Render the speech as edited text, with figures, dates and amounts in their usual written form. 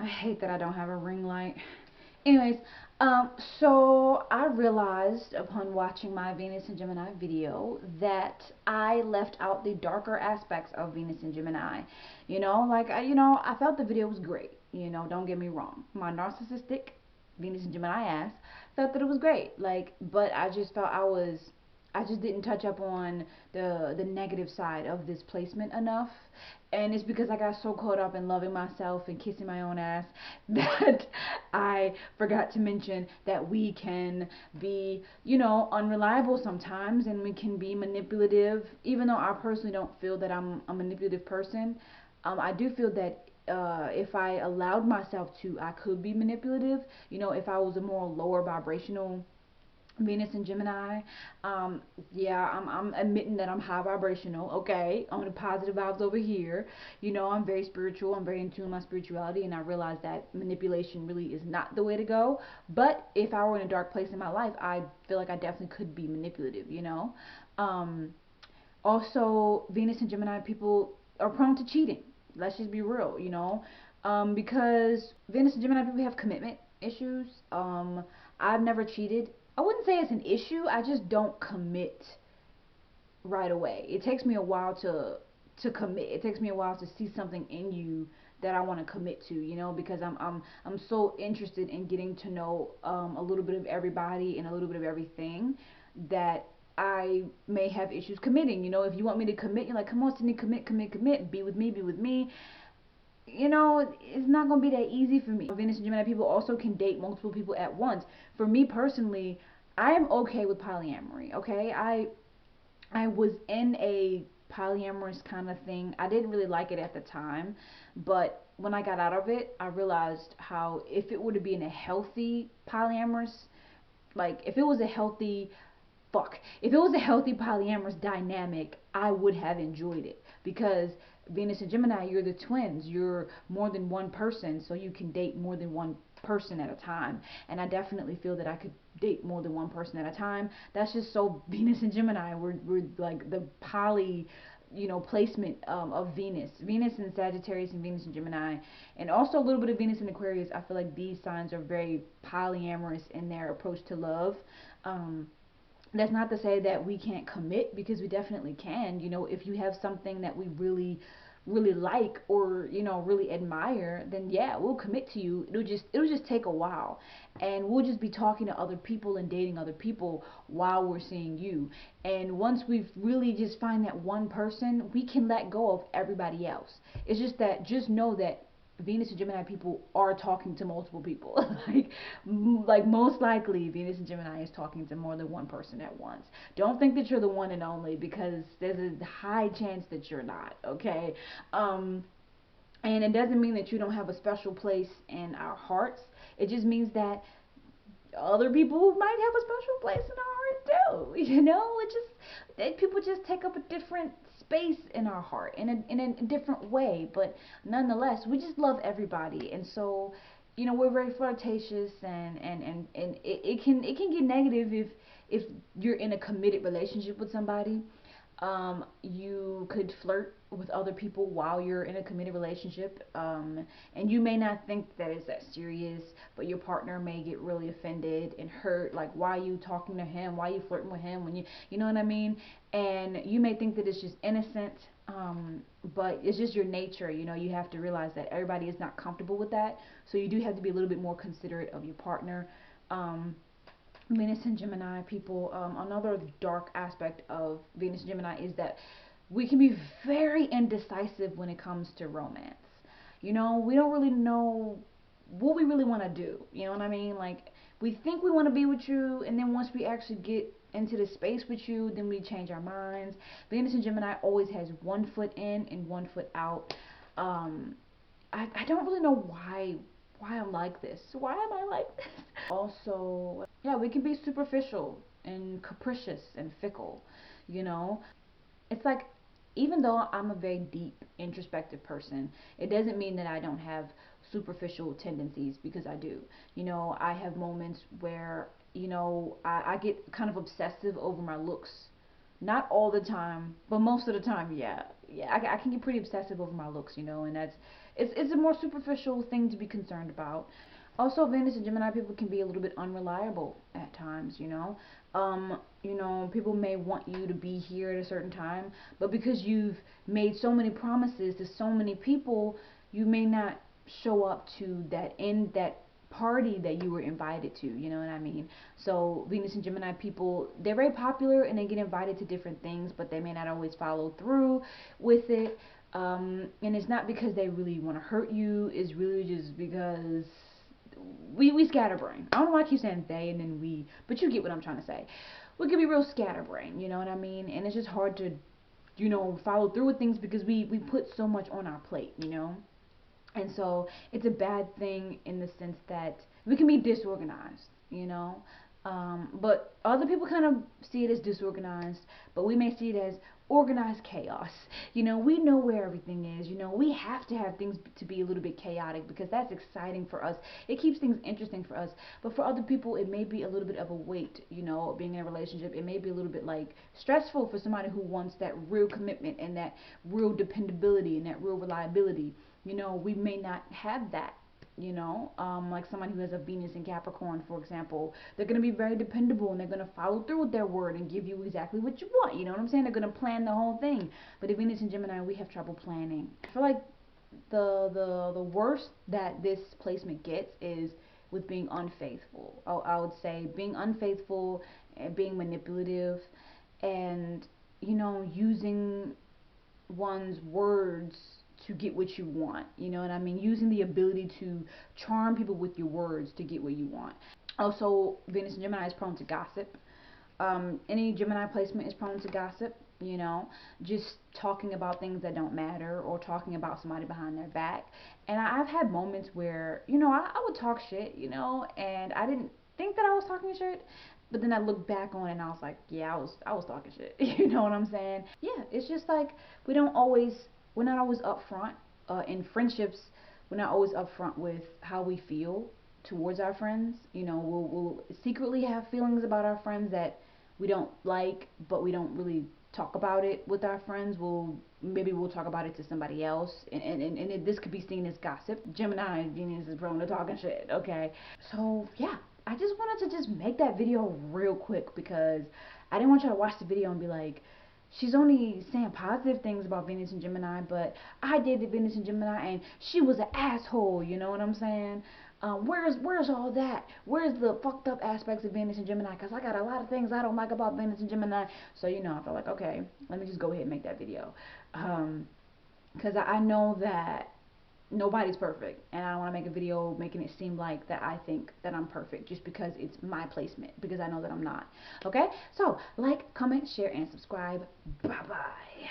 hate that I don't have a ring light. Anyways, so I realized upon watching my Venus and Gemini video that I left out the darker aspects of Venus and Gemini. I felt the video was great. Don't get me wrong. My narcissistic Venus and Gemini ass felt that it was great. But I just felt I just didn't touch up on the negative side of this placement enough. And it's because I got so caught up in loving myself and kissing my own ass that I forgot to mention that we can be, unreliable sometimes, and we can be manipulative. Even though I personally don't feel that I'm a manipulative person, I do feel that if I allowed myself to, I could be manipulative. If I was a more lower vibrational Venus and Gemini. Yeah, I'm admitting that I'm high vibrational. Okay, I'm the positive vibes over here. I'm very spiritual. I'm very in tune with my spirituality, and I realize that manipulation really is not the way to go. But if I were in a dark place in my life, I feel like I definitely could be manipulative. Um, Also, Venus and Gemini people are prone to cheating. Let's just be real. Because Venus and Gemini people have commitment issues. I've never cheated. I wouldn't say it's an issue. I just don't commit right away. It takes me a while to commit. It takes me a while to see something in you that I want to commit to, because I'm so interested in getting to know a little bit of everybody and a little bit of everything that I may have issues committing. If you want me to commit, you're like, come on, Sydney, commit, commit, commit. Be with me, be with me. It's not going to be that easy for me. Venus and Gemini people also can date multiple people at once. For me personally, I am okay with polyamory, okay? I was in a polyamorous kind of thing. I didn't really like it at the time, but when I got out of it, I realized how if it were to be in a healthy polyamorous, like if it was a healthy if it was a healthy polyamorous dynamic, I would have enjoyed it because Venus and Gemini, you're the twins. You're more than one person, so you can date more than one person at a time. And I definitely feel that I could date more than one person at a time. That's just so Venus and Gemini. We're like the placement of Venus and Sagittarius and Venus and Gemini, and also a little bit of Venus and Aquarius. I feel like these signs are very polyamorous in their approach to love. That's not to say that we can't commit, because we definitely can. If you have something that we really really like or really admire, then yeah, we'll commit to you. It'll just take a while, and we'll just be talking to other people and dating other people while we're seeing you. And once we've really just find that one person, we can let go of everybody else. It's just that, just know that Venus and Gemini people are talking to multiple people. like most likely Venus and Gemini is talking to more than one person at once. Don't think that you're the one and only, because there's a high chance that you're not, okay? And it doesn't mean that you don't have a special place in our hearts. It just means that other people might have a special place in our heart too. People just take up a different space in our heart in a different way, but nonetheless, we just love everybody. And so, we're very flirtatious, and it can get negative if you're in a committed relationship with somebody. You could flirt with other people while you're in a committed relationship, and you may not think that it's that serious, but your partner may get really offended and hurt. Like, why are you talking to him? Why are you flirting with him? When you know what I mean? And you may think that it's just innocent, but it's just your nature. You have to realize that everybody is not comfortable with that, so you do have to be a little bit more considerate of your partner. Venus and Gemini people, another dark aspect of Venus and Gemini is that we can be very indecisive when it comes to romance. We don't really know what we really want to do. You know what I mean? Like, we think we want to be with you, and then once we actually get into the space with you, then we change our minds. Venus and Gemini always has one foot in and one foot out. I don't really know why I'm like this. Why am I like this? Also, yeah, we can be superficial and capricious and fickle, you know? It's like, even though I'm a very deep, introspective person, it doesn't mean that I don't have superficial tendencies, because I do. I have moments where, I get kind of obsessive over my looks. Not all the time, but most of the time, yeah. Yeah, I can get pretty obsessive over my looks, and It's a more superficial thing to be concerned about. Also, Venus and Gemini people can be a little bit unreliable at times, you know. People may want you to be here at a certain time, but because you've made so many promises to so many people, you may not show up to that party that you were invited to, you know what I mean? So Venus and Gemini people, they're very popular and they get invited to different things, but they may not always follow through with it. And it's not because they really want to hurt you, it's really just because we scatterbrain. I don't know why I keep saying they and then we, but you get what I'm trying to say. We can be real scatterbrain, you know what I mean? And it's just hard to, follow through with things because we put so much on our plate, you know? And so it's a bad thing in the sense that we can be disorganized, you know. But other people kind of see it as disorganized, but we may see it as organized chaos. We know where everything is. We have to have things to be a little bit chaotic because that's exciting for us. It keeps things interesting for us. But for other people, it may be a little bit of a weight, being in a relationship. It may be a little bit like stressful for somebody who wants that real commitment and that real dependability and that real reliability. We may not have that. Like somebody who has a Venus in Capricorn, for example, they're going to be very dependable and they're going to follow through with their word and give you exactly what you want. You know what I'm saying? They're going to plan the whole thing. But if Venus and Gemini, we have trouble planning. I feel like the worst that this placement gets is with being unfaithful. I would say being unfaithful and being manipulative and, using one's words to get what you want. You know what I mean? Using the ability to charm people with your words to get what you want. Also, Venus and Gemini is prone to gossip. Any Gemini placement is prone to gossip. Just talking about things that don't matter or talking about somebody behind their back. And I've had moments where, I would talk shit, and I didn't think that I was talking shit. But then I look back on it and I was like, yeah, I was talking shit. You know what I'm saying? Yeah, it's just like we're not always upfront in friendships. We're not always upfront with how we feel towards our friends. We'll secretly have feelings about our friends that we don't like, but we don't really talk about it with our friends. Maybe we'll talk about it to somebody else, and this could be seen as gossip. Gemini and Venus is prone to talking shit. Okay, so yeah, I just wanted to just make that video real quick because I didn't want you to watch the video and be like, she's only saying positive things about Venus and Gemini, but I dated Venus and Gemini and she was an asshole. You know what I'm saying? Where's all that? Where's the fucked up aspects of Venus and Gemini? Because I got a lot of things I don't like about Venus and Gemini. So, I feel like, okay, let me just go ahead and make that video. Because I know that nobody's perfect. And I don't want to make a video making it seem like that I think that I'm perfect just because it's my placement. Because I know that I'm not. Okay? So, like, comment, share, and subscribe. Bye-bye.